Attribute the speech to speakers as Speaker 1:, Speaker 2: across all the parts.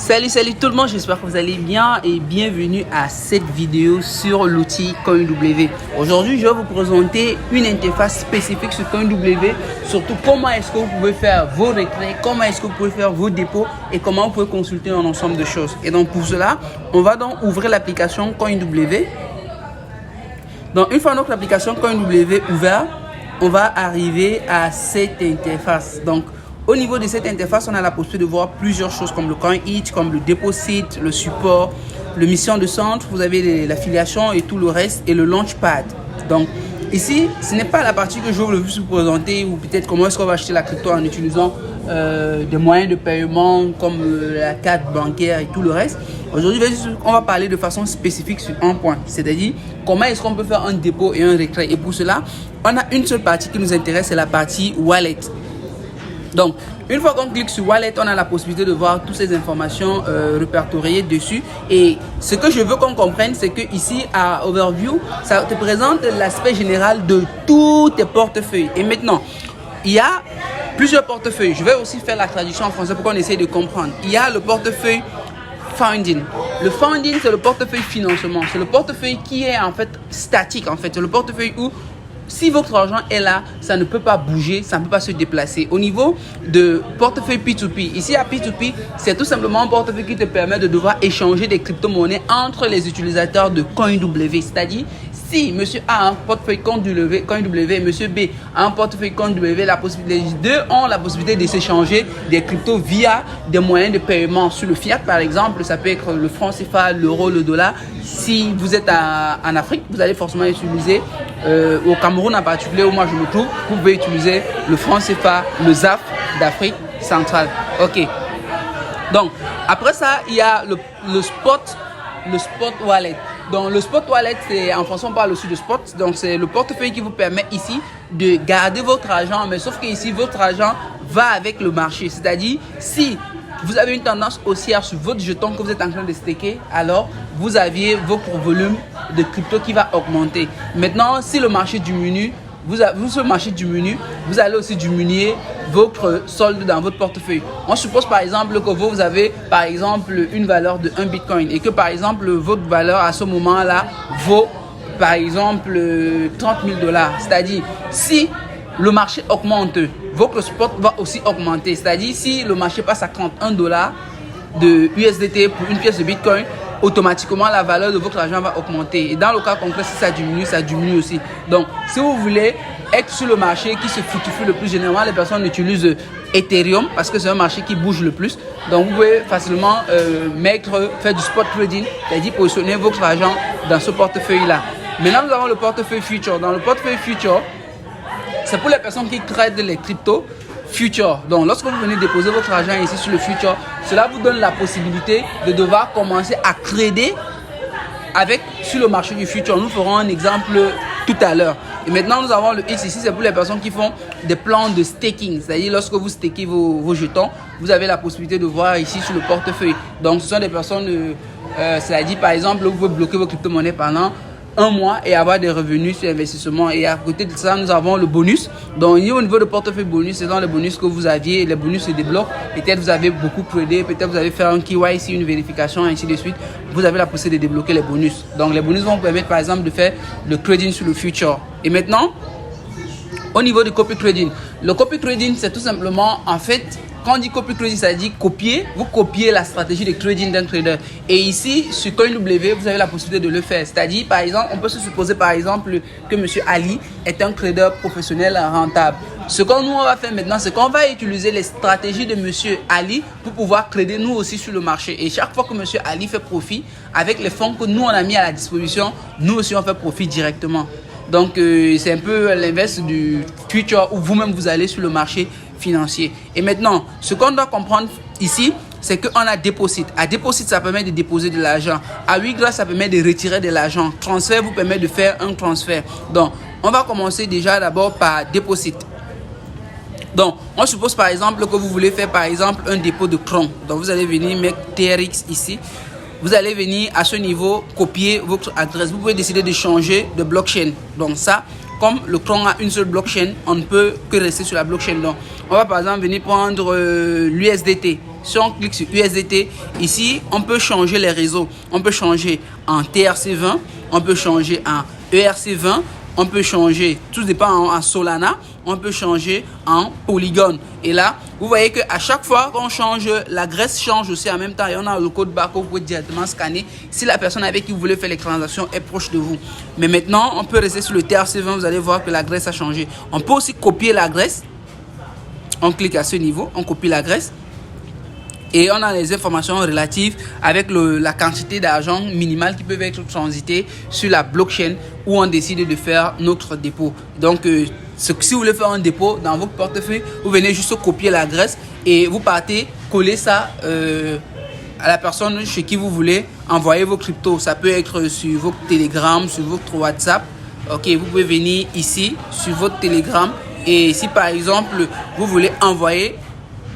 Speaker 1: Salut tout le monde, j'espère que vous allez bien et bienvenue à cette vidéo sur l'outil CoinW. Aujourd'hui, je vais vous présenter une interface spécifique sur CoinW, surtout comment est-ce que vous pouvez faire vos retraits, comment est-ce que vous pouvez faire vos dépôts et comment vous pouvez consulter un ensemble de choses. Et donc pour cela, on va donc ouvrir l'application CoinW. Donc une fois notre application CoinW ouverte, on va arriver à cette interface. Donc au niveau de cette interface, on a la possibilité de voir plusieurs choses comme le CoinEach, comme le deposit, le support, le mission de centre, vous avez l'affiliation et tout le reste et le launchpad. Donc ici, ce n'est pas la partie que je veux vous présenter ou peut-être comment est-ce qu'on va acheter la crypto en utilisant des moyens de paiement comme la carte bancaire et tout le reste. Aujourd'hui, on va parler de façon spécifique sur un point, c'est-à-dire comment est-ce qu'on peut faire un dépôt et un retrait. Et pour cela, on a une seule partie qui nous intéresse, c'est la partie wallet. Donc, une fois qu'on clique sur Wallet, on a la possibilité de voir toutes ces informations répertoriées dessus. Et ce que je veux qu'on comprenne, c'est que ici à Overview, ça te présente l'aspect général de tous tes portefeuilles. Et maintenant, il y a plusieurs portefeuilles. Je vais aussi faire la traduction en français pour qu'on essaye de comprendre. Il y a le portefeuille Founding. Le Founding, c'est le portefeuille financement. C'est le portefeuille qui est en fait statique. En fait, c'est le portefeuille où si votre argent est là, ça ne peut pas bouger, ça ne peut pas se déplacer. Au niveau de portefeuille P2P, ici à P2P, c'est tout simplement un portefeuille qui te permet de devoir échanger des crypto-monnaies entre les utilisateurs de CoinW. C'est-à-dire, si monsieur A a un portefeuille CoinW et monsieur B a un portefeuille CoinW, les deux ont la possibilité de s'échanger des cryptos via des moyens de paiement sur le fiat par exemple. Ça peut être le franc CFA, l'euro, le dollar. Si vous êtes en Afrique, vous allez forcément utiliser au Cameroun en particulier où moi je me trouve, vous pouvez utiliser le franc CFA, le ZAF d'Afrique centrale. Ok. Donc après ça, il y a le spot wallet. Donc le spot wallet, c'est en français on parle aussi de spot. Donc c'est le portefeuille qui vous permet ici de garder votre argent, mais sauf que ici votre argent va avec le marché. C'est-à-dire si vous avez une tendance haussière sur votre jeton que vous êtes en train de staker, alors vous aviez votre volume de crypto qui va augmenter. Maintenant, si le marché diminue, vous allez aussi diminuer votre solde dans votre portefeuille. On suppose par exemple que vous avez par exemple une valeur de 1 bitcoin et que par exemple votre valeur à ce moment-là vaut par exemple 30 000 $. C'est-à-dire si le marché augmente, votre spot va aussi augmenter. C'est-à-dire si le marché passe à 31 $ de USDT pour une pièce de bitcoin, automatiquement la valeur de votre argent va augmenter. Et dans le cas concret, si ça diminue aussi. Donc, si vous voulez être sur le marché qui se fructifie le plus, généralement les personnes utilisent Ethereum parce que c'est un marché qui bouge le plus. Donc, vous pouvez facilement faire du spot trading, c'est-à-dire positionner votre argent dans ce portefeuille-là. Maintenant, nous avons le portefeuille Future. Dans le portefeuille Future, c'est pour les personnes qui tradent les cryptos Future. Donc, lorsque vous venez déposer votre argent ici sur le Future, cela vous donne la possibilité de devoir commencer à trader sur le marché du Future. Nous ferons un exemple tout à l'heure. Et maintenant, nous avons le X ici, c'est pour les personnes qui font des plans de staking. C'est-à-dire, lorsque vous stakez vos jetons, vous avez la possibilité de voir ici sur le portefeuille. Donc, ce sont des personnes, c'est-à-dire, par exemple, vous pouvez bloquer vos crypto-monnaies pendant un mois et avoir des revenus sur l'investissement. Et à côté de ça, nous avons le bonus. Donc, au niveau de portefeuille bonus, c'est dans les bonus que vous aviez. Les bonus se débloquent. Peut-être vous avez beaucoup tradé, peut-être vous avez fait un KYC, une vérification, ainsi de suite. Vous avez la possibilité de débloquer les bonus. Donc, les bonus vont vous permettre, par exemple, de faire le trading sur le future. Et maintenant, au niveau du copy trading, le copy trading, c'est tout simplement, en fait, quand on dit copy trading, ça dit copier. Vous copiez la stratégie de trading d'un trader. Et ici, sur CoinW, vous avez la possibilité de le faire. C'est-à-dire, par exemple, on peut se supposer, par exemple, que M. Ali est un trader professionnel rentable. Ce qu'on nous on va faire maintenant, c'est qu'on va utiliser les stratégies de M. Ali pour pouvoir trader nous aussi sur le marché. Et chaque fois que M. Ali fait profit, avec les fonds que nous on a mis à la disposition, nous aussi on fait profit directement. Donc, c'est un peu l'inverse du Future où vous-même vous allez sur le marché financier. Et maintenant, ce qu'on doit comprendre ici, c'est qu'on a Deposit. À Deposit, ça permet de déposer de l'argent. À Wigra, ça permet de retirer de l'argent. Transfert vous permet de faire un transfert. Donc, on va commencer déjà d'abord par Deposit. Donc, on suppose par exemple que vous voulez faire par exemple un dépôt de Cron. Donc, vous allez venir mettre TRX ici. Vous allez venir à ce niveau copier votre adresse. Vous pouvez décider de changer de blockchain. Donc ça, comme le Tron a une seule blockchain, on ne peut que rester sur la blockchain. Donc, on va par exemple venir prendre l'USDT. Si on clique sur USDT, ici, on peut changer les réseaux. On peut changer en TRC20, on peut changer en ERC20, on peut changer, tout dépend en Solana, on peut changer en Polygon. Et là, vous voyez qu'à chaque fois qu'on change, l'adresse change aussi en même temps. Et on a le code barre que vous pouvez directement scanner si la personne avec qui vous voulez faire les transactions est proche de vous. Mais maintenant, on peut rester sur le TRC20, vous allez voir que l'adresse a changé. On peut aussi copier l'adresse. On clique à ce niveau, on copie l'adresse. Et on a les informations relatives avec la quantité d'argent minimale qui peuvent être transitées sur la blockchain où on décide de faire notre dépôt. Donc, si vous voulez faire un dépôt dans votre portefeuille, vous venez juste copier l'adresse et vous partez coller ça à la personne chez qui vous voulez envoyer vos cryptos. Ça peut être sur votre Telegram, sur votre WhatsApp. Ok, vous pouvez venir ici sur votre Telegram et si par exemple vous voulez envoyer,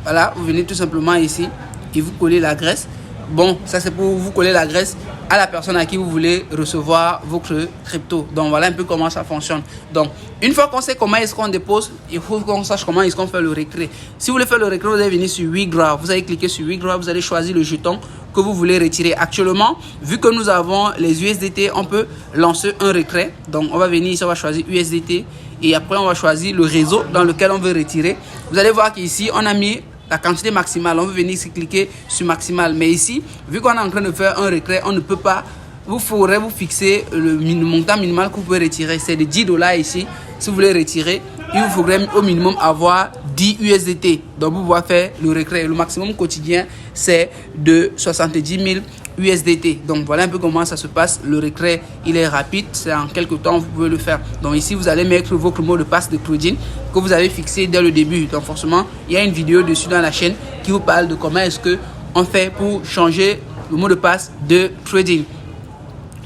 Speaker 1: voilà, vous venez tout simplement ici et vous collez l'adresse. Bon, ça c'est pour vous coller l'adresse à la personne à qui vous voulez recevoir votre crypto. Donc voilà un peu comment ça fonctionne. Donc une fois qu'on sait comment est-ce qu'on dépose, il faut qu'on sache comment est-ce qu'on fait le retrait. Si vous voulez faire le retrait, vous allez venir sur Withdraw. Vous allez cliquer sur Withdraw, vous allez choisir le jeton que vous voulez retirer. Actuellement, vu que nous avons les USDT, on peut lancer un retrait. Donc on va venir ici, on va choisir USDT et après on va choisir le réseau dans lequel on veut retirer. Vous allez voir qu'ici on a mis la quantité maximale, on veut venir ici cliquer sur maximal. Mais ici, vu qu'on est en train de faire un retrait, on ne peut pas, vous faudrait vous fixer le montant minimal que vous pouvez retirer. C'est de $10 ici. Si vous voulez retirer, il vous faudrait au minimum avoir 10 USDT. Donc vous pouvez faire le retrait. Le maximum quotidien, c'est de 70 000 USDT. Donc voilà un peu comment ça se passe. Le retrait, il est rapide. C'est en quelques temps, vous pouvez le faire. Donc ici, vous allez mettre votre mot de passe de trading que vous avez fixé dès le début. Donc forcément, il y a une vidéo dessus dans la chaîne qui vous parle de comment est-ce que on fait pour changer le mot de passe de trading.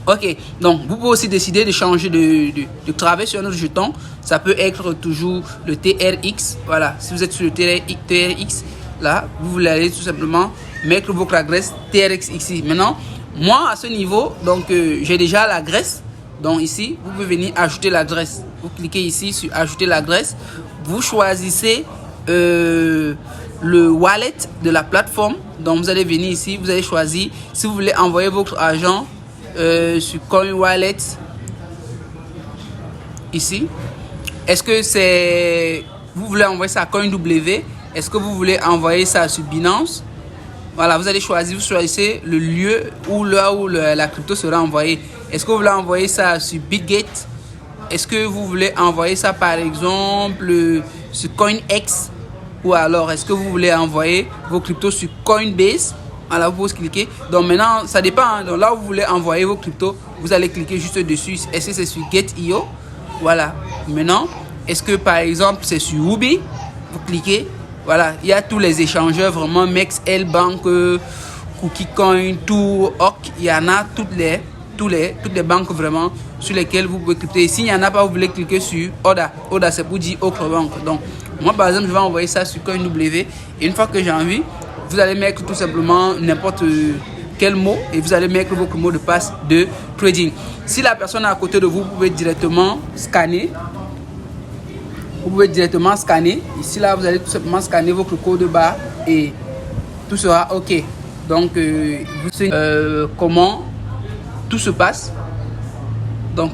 Speaker 1: Ok, donc vous pouvez aussi décider de changer de travail sur notre jeton. Ça peut être toujours le TRX. Voilà, si vous êtes sur le TRX, là, vous voulez aller tout simplement mettre votre adresse TRX ici. Maintenant, moi à ce niveau, donc j'ai déjà l'adresse. Donc ici, vous pouvez venir ajouter l'adresse. Vous cliquez ici sur ajouter l'adresse. Vous choisissez le wallet de la plateforme. Donc vous allez venir ici, vous allez choisir si vous voulez envoyer votre argent sur Coin Wallet ici. Est-ce que c'est vous voulez envoyer ça à CoinW? Est-ce que vous voulez envoyer ça sur Binance? Voilà, vous allez choisir, vous choisissez le lieu où la crypto sera envoyée. Est-ce que vous voulez envoyer ça sur Bitgate? Est-ce que vous voulez envoyer ça par exemple sur CoinEx? Ou alors est-ce que vous voulez envoyer vos cryptos sur Coinbase? Voilà, vous pouvez cliquer. Donc maintenant, ça dépend. Hein. Donc là où vous voulez envoyer vos cryptos, vous allez cliquer juste dessus. Est-ce que c'est sur Get.io? Voilà. Maintenant, est-ce que par exemple c'est sur Huobi? Vous cliquez. Voilà, il y a tous les échangeurs vraiment, MEXC, Bank, KuCoin, Orc. Il y en a toutes les banques vraiment sur lesquelles vous pouvez cliquer. S'il n'y en a pas, vous voulez cliquer sur Oda. Oda, c'est pour dire autre banque. Donc, moi par exemple, je vais envoyer ça sur CoinW. Et une fois que j'ai envie, vous allez mettre tout simplement n'importe quel mot et vous allez mettre votre mot de passe de trading. Si la personne est à côté de vous, vous pouvez directement scanner. Vous pouvez directement scanner. Ici, là, vous allez tout simplement scanner votre code barre et tout sera OK. Donc, vous savez comment tout se passe. Donc,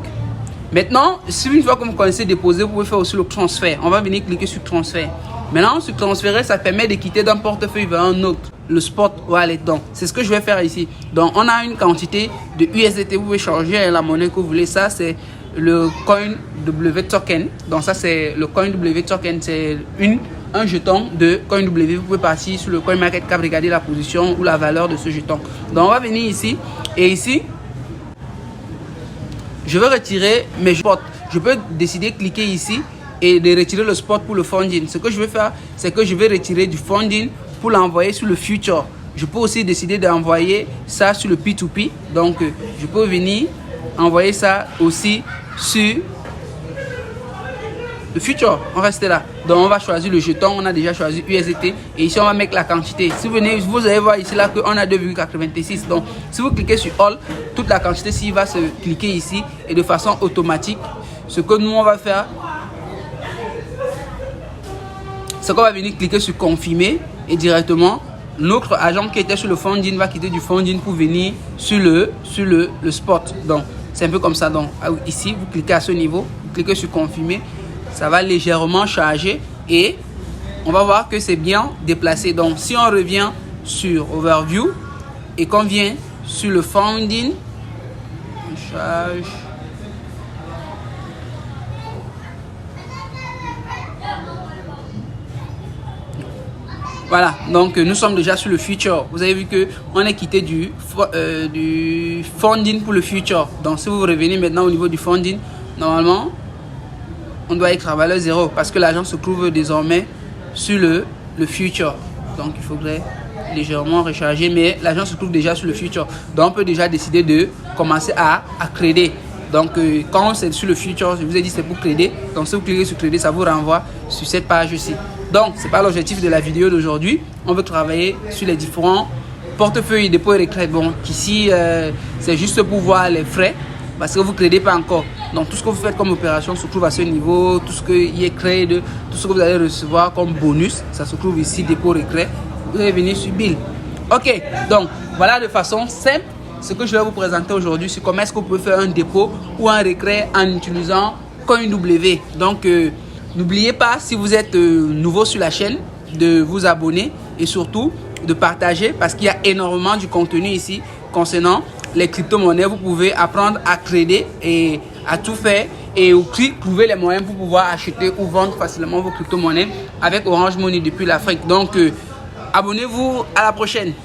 Speaker 1: maintenant, si une fois que vous connaissez déposer, vous pouvez faire aussi le transfert. On va venir cliquer sur transfert. Maintenant, sur transférer, ça permet de quitter d'un portefeuille vers un autre. Le spot wallet. Donc, c'est ce que je vais faire ici. Donc, on a une quantité de USDT. Vous pouvez changer la monnaie que vous voulez. Ça, c'est le CoinW Token. Donc, ça, c'est le CoinW Token. C'est un jeton de CoinW. Vous pouvez partir sur le CoinMarketCap, regarder la position ou la valeur de ce jeton. Donc, on va venir ici. Et ici, je vais retirer mes spots. Je peux décider de cliquer ici et de retirer le spot pour le funding. Ce que je vais faire, c'est que je vais retirer du funding pour l'envoyer sur le future. Je peux aussi décider d'envoyer ça sur le P2P. Donc, je peux venir envoyer ça aussi sur le future. On reste là. Donc, on va choisir le jeton. On a déjà choisi USDT. Et ici, on va mettre la quantité. Si vous venez, vous allez voir ici là qu'on a 2,86. Donc, si vous cliquez sur All, toute la quantité, s'il va se cliquer ici et de façon automatique ce que nous on va faire, c'est qu'on va venir cliquer sur confirmer et directement notre agent qui était sur le funding va quitter du funding pour venir sur le spot. Donc c'est un peu comme ça. Donc ici vous cliquez à ce niveau, vous cliquez sur confirmer, ça va légèrement charger et on va voir que c'est bien déplacé. Donc si on revient sur overview et qu'on vient sur le funding, on charge. Voilà, donc nous sommes déjà sur le future. Vous avez vu que on est quitté du funding pour le future. Donc si vous revenez maintenant au niveau du funding, normalement on doit être à valeur 0 parce que l'argent se trouve désormais sur le future. Donc il faudrait légèrement recharger, mais l'argent se trouve déjà sur le future. Donc on peut déjà décider de commencer à trader. Donc quand c'est sur le future, je vous ai dit c'est pour trader. Donc si vous cliquez sur trader, ça vous renvoie sur cette page ici. Donc c'est pas l'objectif de la vidéo d'aujourd'hui. On veut travailler sur les différents portefeuilles, dépôts et retrait. Bon, ici c'est juste pour voir les frais parce que vous ne tradez pas encore. Donc tout ce que vous faites comme opération se trouve à ce niveau. Tout ce qui est créé de tout ce que vous allez recevoir comme bonus, ça se trouve ici, dépôt retrait. Vous allez venir sur Bill. Ok, donc voilà de façon simple ce que je vais vous présenter aujourd'hui, c'est comment est-ce que vous pouvez faire un dépôt ou un retrait en utilisant CoinW. Donc n'oubliez pas, si vous êtes nouveau sur la chaîne, de vous abonner et surtout de partager parce qu'il y a énormément du contenu ici concernant les crypto-monnaies. Vous pouvez apprendre à trader et à tout faire et aussi trouver les moyens pour pouvoir acheter ou vendre facilement vos crypto-monnaies avec Orange Money depuis l'Afrique. Donc abonnez-vous, à la prochaine.